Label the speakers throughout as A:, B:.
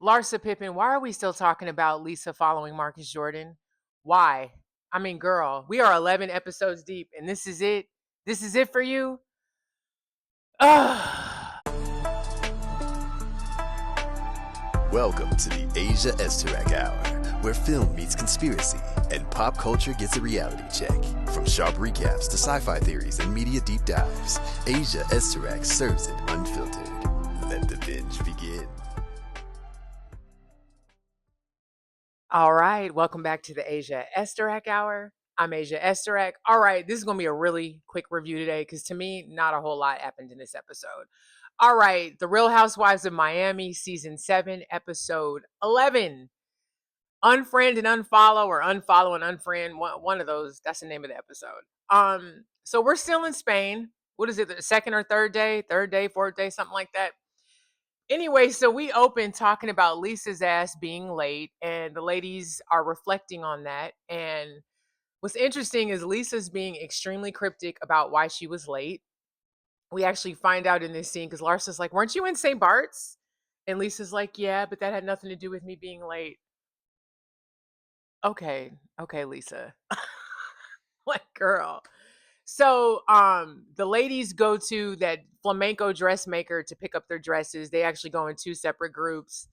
A: Larsa Pippen, why are we still talking about Lisa following Marcus Jordan? Why? I mean, girl, we are 11 episodes deep and this is it. This is it for you? Ugh.
B: Welcome to the Asia Esterak Hour, where film meets conspiracy and pop culture gets a reality check. From sharp recaps to sci-fi theories and media deep dives, Asia Esterak serves it unfiltered. Let the binge begin.
A: All right, welcome back to the Asia Esterak Hour. I'm Asia Esterak. All right, this is going to be a really quick review today because to me, not a whole lot happened in this episode. All right, The Real Housewives of Miami, Season 7, Episode 11. Unfriend and unfollow, or unfollow and unfriend, one of those. That's the name of the episode. So we're still in Spain. What is it, the second or third day? Third day, fourth day, something like that. Anyway, so we open talking about Lisa's ass being late, and the ladies are reflecting on that. And what's interesting is Lisa's being extremely cryptic about why she was late. We actually find out in this scene because Larsa's like, "Weren't you in St. Bart's?" And Lisa's like, "Yeah, but that had nothing to do with me being late." Okay, Lisa. Like, girl. So, the ladies go to that flamenco dressmaker to pick up their dresses. They actually go in two separate groups.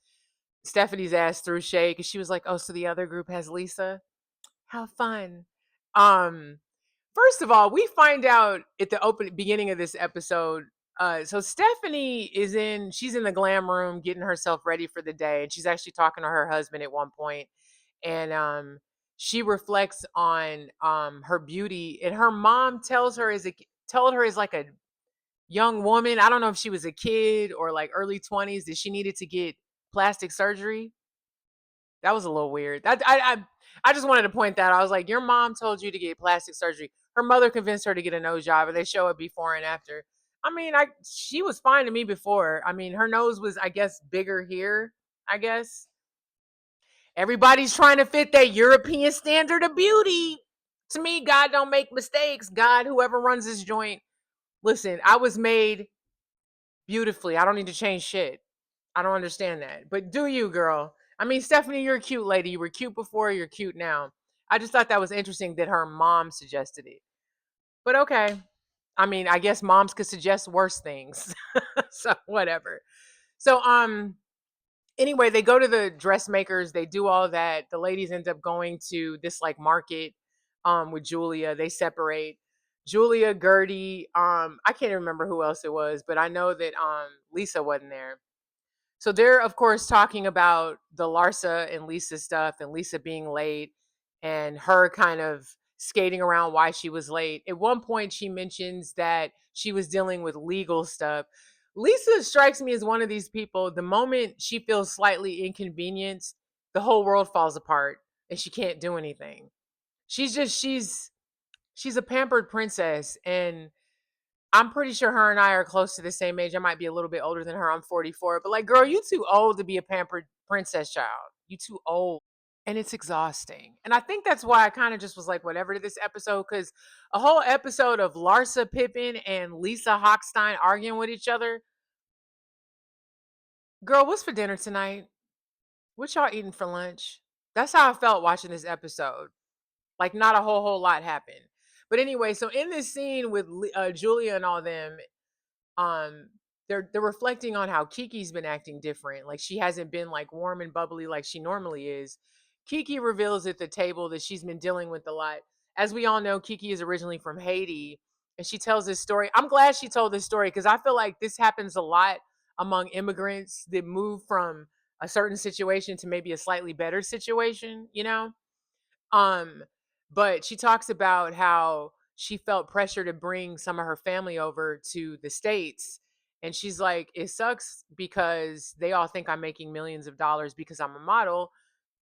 A: Stephanie's ass threw shade because she was like, "Oh, so the other group has Lisa? How fun!" Um, First of all, we find out at the beginning of this episode. So Stephanie she's in the glam room getting herself ready for the day, and she's actually talking to her husband at one point, and she reflects on her beauty, and her mom told her as like a young woman. I don't know if she was a kid or like early 20s that she needed to get plastic surgery. That was a little weird. I just wanted to point that out. I was like, your mom told you to get plastic surgery. Her mother convinced her to get a nose job, and they show it before and after. I mean, she was fine to me before. I mean, her nose was, I guess, bigger here. I guess everybody's trying to fit that European standard of beauty. To me, God don't make mistakes. God, whoever runs this joint, listen, I was made beautifully. I don't need to change shit. I don't understand that. But do you, girl? I mean, Stephanie, you're a cute lady. You were cute before, you're cute now. I just thought that was interesting that her mom suggested it. But okay. I mean, I guess moms could suggest worse things. So whatever. So anyway, they go to the dressmakers, they do all that. The ladies end up going to this like market with Julia. They separate. Julia, Gertie, I can't remember who else it was, but I know that Lisa wasn't there. So they're of course talking about the Larsa and Lisa stuff and Lisa being late and her kind of skating around why she was late. At one point she mentions that she was dealing with legal stuff. Lisa strikes me as one of these people, the moment she feels slightly inconvenienced, the whole world falls apart and she can't do anything. She's a pampered princess, and I'm pretty sure her and I are close to the same age. I might be a little bit older than her. I'm 44. But like, girl, you too old to be a pampered princess child. You too old. And it's exhausting. And I think that's why I kind of just was like, whatever to this episode, because a whole episode of Larsa Pippen and Lisa Hochstein arguing with each other. Girl, what's for dinner tonight? What y'all eating for lunch? That's how I felt watching this episode. Like, not a whole lot happened. But anyway, so in this scene with Julia and all them, um they're reflecting on how Kiki's been acting different. Like, she hasn't been like warm and bubbly like she normally is. Kiki reveals at the table that she's been dealing with a lot. As we all know, Kiki is originally from Haiti, and she tells this story. I'm glad she told this story because I feel like this happens a lot among immigrants that move from a certain situation to maybe a slightly better situation, you know? Um, but she talks about how she felt pressure to bring some of her family over to the States. And she's like, it sucks because they all think I'm making millions of dollars because I'm a model.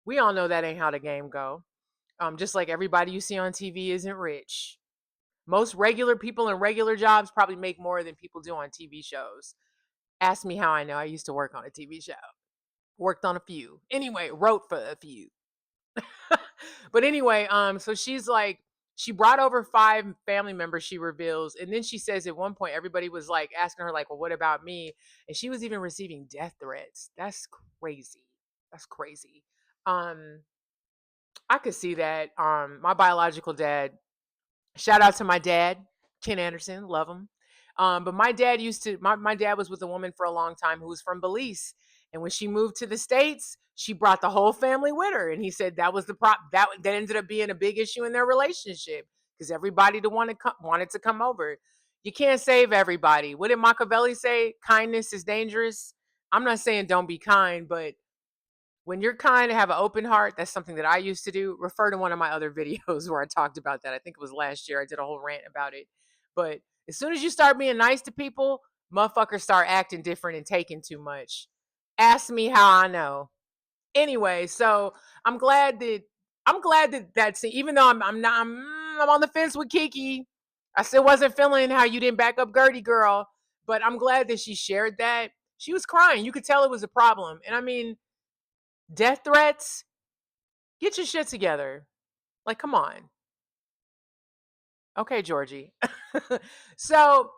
A: We all know that ain't how the game go. Just like everybody you see on TV isn't rich. Most regular people in regular jobs probably make more than people do on TV shows. Ask me how I know. I used to work on a TV show. Worked on a few. Anyway, wrote for a few. But anyway, so she's like, she brought over five family members, she reveals, and then she says at one point everybody was like asking her, like, well, what about me? And she was even receiving death threats. That's crazy. That's crazy. Um, I could see that. My biological dad, shout out to my dad, Ken Anderson, love him. But my dad my dad was with a woman for a long time who was from Belize. And when she moved to the States, she brought the whole family with her. And he said that was the that ended up being a big issue in their relationship because everybody wanted to come over. You can't save everybody. What did Machiavelli say? Kindness is dangerous. I'm not saying don't be kind, but when you're kind and have an open heart, that's something that I used to do. Refer to one of my other videos where I talked about that. I think it was last year. I did a whole rant about it. But as soon as you start being nice to people, motherfuckers start acting different and taking too much. Ask me how I know. Anyway, so I'm glad that that's even though I'm on the fence with Kiki. I still wasn't feeling how you didn't back up Gertie girl, but I'm glad that she shared that. She was crying. You could tell it was a problem. And I mean, death threats, get your shit together. Like, come on. Okay, Georgie. So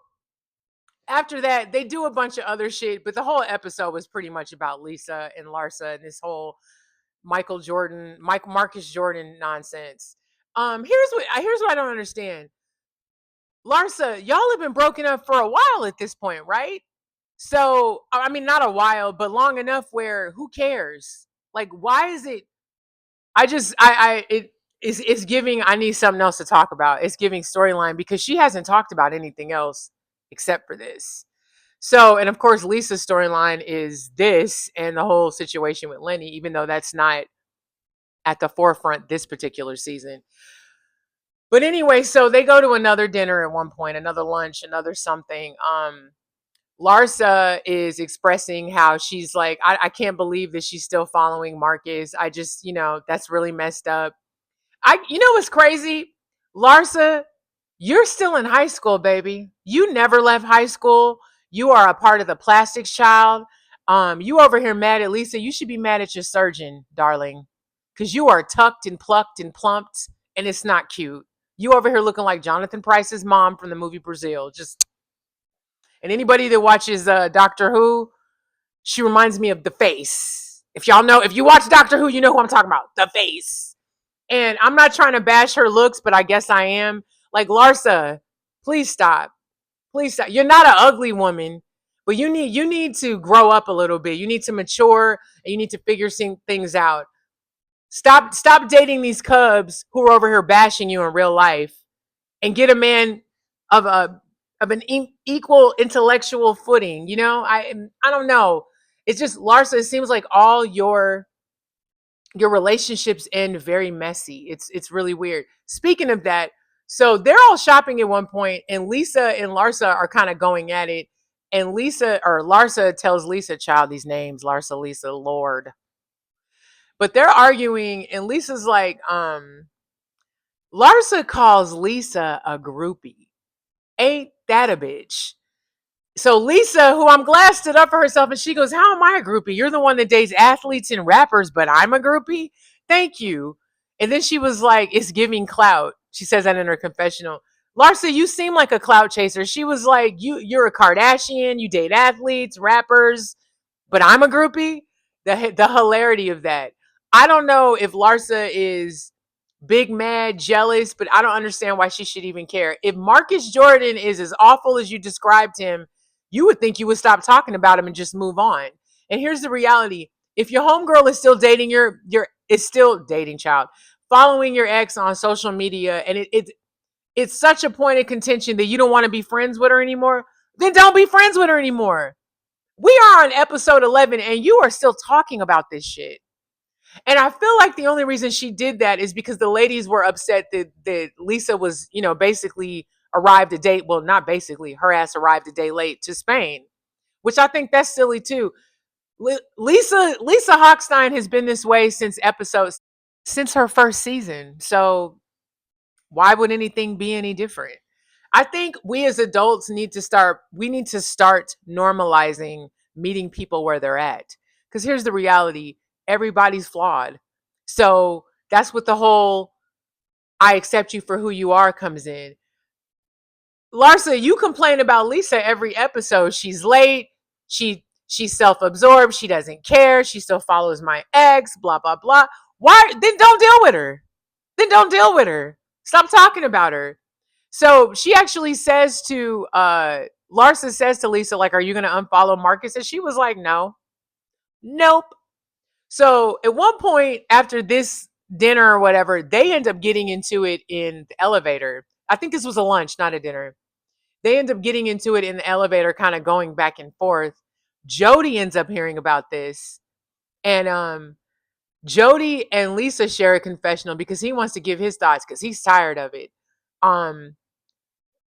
A: after that, they do a bunch of other shit, but the whole episode was pretty much about Lisa and Larsa and this whole Marcus Jordan nonsense. Here's what I don't understand. Larsa, y'all have been broken up for a while at this point, right? So I mean, not a while, but long enough where who cares? Like, why is it I just I it's giving I need something else to talk about. It's giving storyline because she hasn't talked about anything else except for this. So, and of course Lisa's storyline is this and the whole situation with Lenny, even though that's not at the forefront this particular season. But anyway, so they go to another dinner at one point, another lunch, another something. Larsa is expressing how she's like, I can't believe that she's still following Marcus. I just, that's really messed up. You know what's crazy? Larsa, you're still in high school, baby. You never left high school. You are a part of the plastics child. You over here mad at Lisa. You should be mad at your surgeon, darling. Because you are tucked and plucked and plumped, and it's not cute. You over here looking like Jonathan Pryce's mom from the movie Brazil. And anybody that watches Doctor Who, she reminds me of the face. If you watch Doctor Who, you know who I'm talking about. The face. And I'm not trying to bash her looks, but I guess I am. Like, Larsa, please stop. Please stop. You're not an ugly woman, but you need to grow up a little bit. You need to mature and you need to figure things out. Stop dating these cubs who are over here bashing you in real life and get a man of an equal intellectual footing. I don't know. It's just Larsa, it seems like all your relationships end very messy. It's really weird. Speaking of that, so they're all shopping at one point, and Lisa and Larsa are kind of going at it. And Larsa tells Lisa, child, these names, Larsa, Lisa, Lord. But they're arguing, and Lisa's like, Larsa calls Lisa a groupie. Ain't that a bitch? So Lisa, who I'm glad stood up for herself, and she goes, how am I a groupie? You're the one that dates athletes and rappers, but I'm a groupie? Thank you. And then she was like, it's giving clout. She says that in her confessional. Larsa, you seem like a clout chaser. She was like, you're a Kardashian, you date athletes, rappers, but I'm a groupie? The hilarity of that. I don't know if Larsa is big mad, jealous, but I don't understand why she should even care. If Marcus Jordan is as awful as you described him, you would think you would stop talking about him and just move on. And here's the reality. If your homegirl is still dating is still dating child, following your ex on social media, and it's such a point of contention that you don't want to be friends with her anymore, then don't be friends with her anymore. We are on episode 11 and you are still talking about this shit. And I feel like the only reason she did that is because the ladies were upset that Lisa was, basically arrived a day. Well, not basically, her ass arrived a day late to Spain, which I think that's silly too. Lisa Hochstein has been this way since her first season. So why would anything be any different? I think we as adults need to start normalizing meeting people where they're at. Because here's the reality. Everybody's flawed. So that's what the whole I accept you for who you are comes in. Larsa, you complain about Lisa every episode. She's late. She's self-absorbed. She doesn't care. She still follows my ex, blah, blah, blah. Why? Then don't deal with her. Then don't deal with her. Stop talking about her. So she actually says to, Larsa says to Lisa, like, are you going to unfollow Marcus? And she was like, no, nope. So at one point after this dinner or whatever, they end up getting into it in the elevator. I think this was a lunch, not a dinner. They end up getting into it in the elevator, kind of going back and forth. Jodie ends up hearing about this. And Jodie and Lisa share a confessional because he wants to give his thoughts because he's tired of it. Um,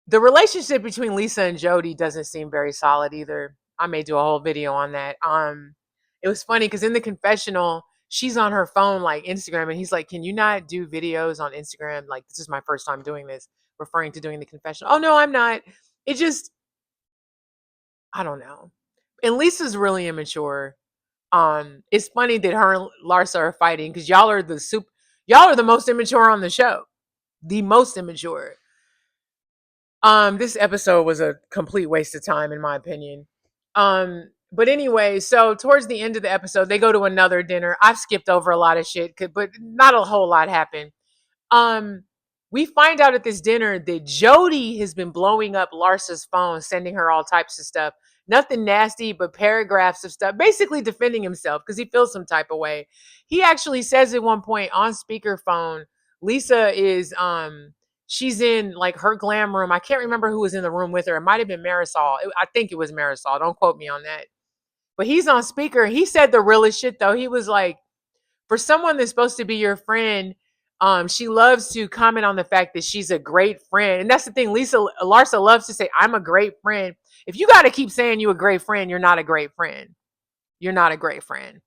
A: the relationship between Lisa and Jodie doesn't seem very solid either. I may do a whole video on that. It was funny because in the confessional, she's on her phone like Instagram, and he's like, "Can you not do videos on Instagram? Like, this is my first time doing this," referring to doing the confessional. Oh no, I'm not. It just, I don't know. And Lisa's really immature. It's funny that her and Larsa are fighting because y'all are the most immature on the show. The most immature. This episode was a complete waste of time, in my opinion. But anyway, so towards the end of the episode, they go to another dinner. I've skipped over a lot of shit, but not a whole lot happened. Um, we find out at this dinner that Jodie has been blowing up Larsa's phone, sending her all types of stuff. Nothing nasty, but paragraphs of stuff, basically defending himself because he feels some type of way. He actually says at one point on speakerphone, Lisa is she's in like her glam room. I can't remember who was in the room with her. It might have been Marisol. I think it was Marisol. Don't quote me on that. But he's on speaker. He said the realest shit though. He was like, for someone that's supposed to be your friend, she loves to comment on the fact that she's a great friend. And that's the thing. Larsa loves to say, I'm a great friend. If you got to keep saying you a great friend, you're not a great friend. You're not a great friend.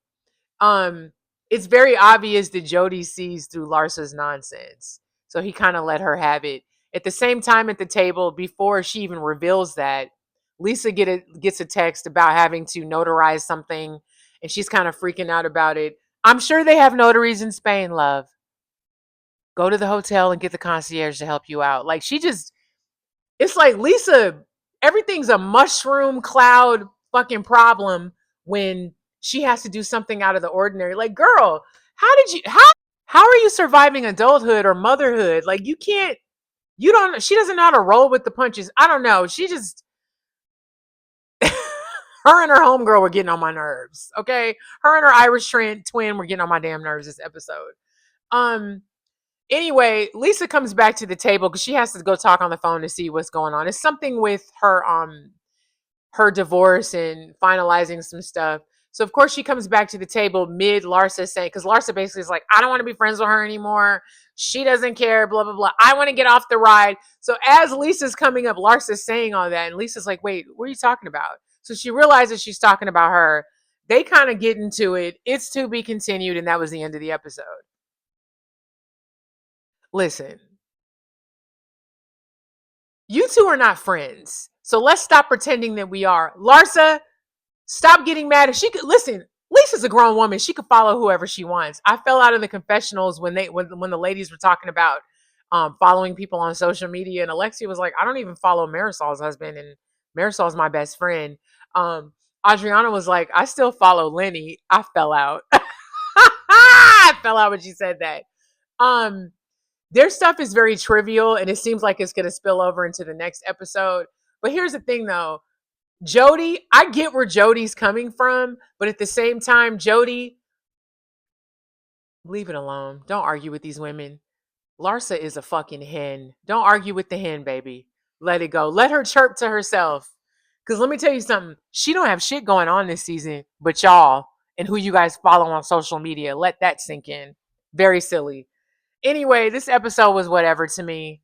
A: It's very obvious that Jodie sees through Larsa's nonsense. So he kind of let her have it. At the same time at the table, before she even reveals that, Lisa gets a text about having to notarize something, and she's kind of freaking out about it. I'm sure they have notaries in Spain, love. Go to the hotel and get the concierge to help you out. Like it's like Lisa, everything's a mushroom cloud fucking problem when she has to do something out of the ordinary. Like, girl, how are you surviving adulthood or motherhood? Like, she doesn't know how to roll with the punches. I don't know. She just, her and her homegirl were getting on my nerves. Okay. Her and her Irish twin were getting on my damn nerves this episode. Anyway, Lisa comes back to the table because she has to go talk on the phone to see what's going on. It's something with her divorce and finalizing some stuff. So of course she comes back to the table mid Larsa saying, because Larsa basically is like, I don't want to be friends with her anymore. She doesn't care, blah, blah, blah. I want to get off the ride. So as Lisa's coming up, Larsa's saying all that. And Lisa's like, wait, what are you talking about? So she realizes she's talking about her. They kind of get into it. It's to be continued. And that was the end of the episode. Listen, you two are not friends. So let's stop pretending that we are. Larsa, stop getting mad. If she could listen, Lisa's a grown woman. She could follow whoever she wants. I fell out of the confessionals when the ladies were talking about following people on social media, and Alexia was like, I don't even follow Marisol's husband, and Marisol's my best friend. Adriana was like, I still follow Lenny. I fell out. I fell out when she said that. Their stuff is very trivial, and it seems like it's going to spill over into the next episode. But here's the thing, though. Jodie, I get where Jodie's coming from, but at the same time, Jodie, leave it alone. Don't argue with these women. Larsa is a fucking hen. Don't argue with the hen, baby. Let it go. Let her chirp to herself. Because let me tell you something. She don't have shit going on this season, but y'all and who you guys follow on social media. Let that sink in. Very silly. Anyway, this episode was whatever to me.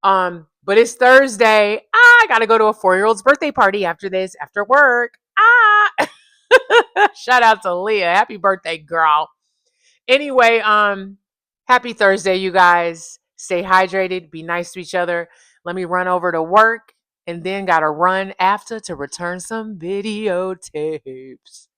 A: But it's Thursday. I gotta go to a 4-year-old's birthday party after this, after work. Shout out to Leah. Happy birthday, girl. Anyway, happy Thursday, you guys. Stay hydrated, be nice to each other. Let me run over to work and then gotta run after to return some videotapes.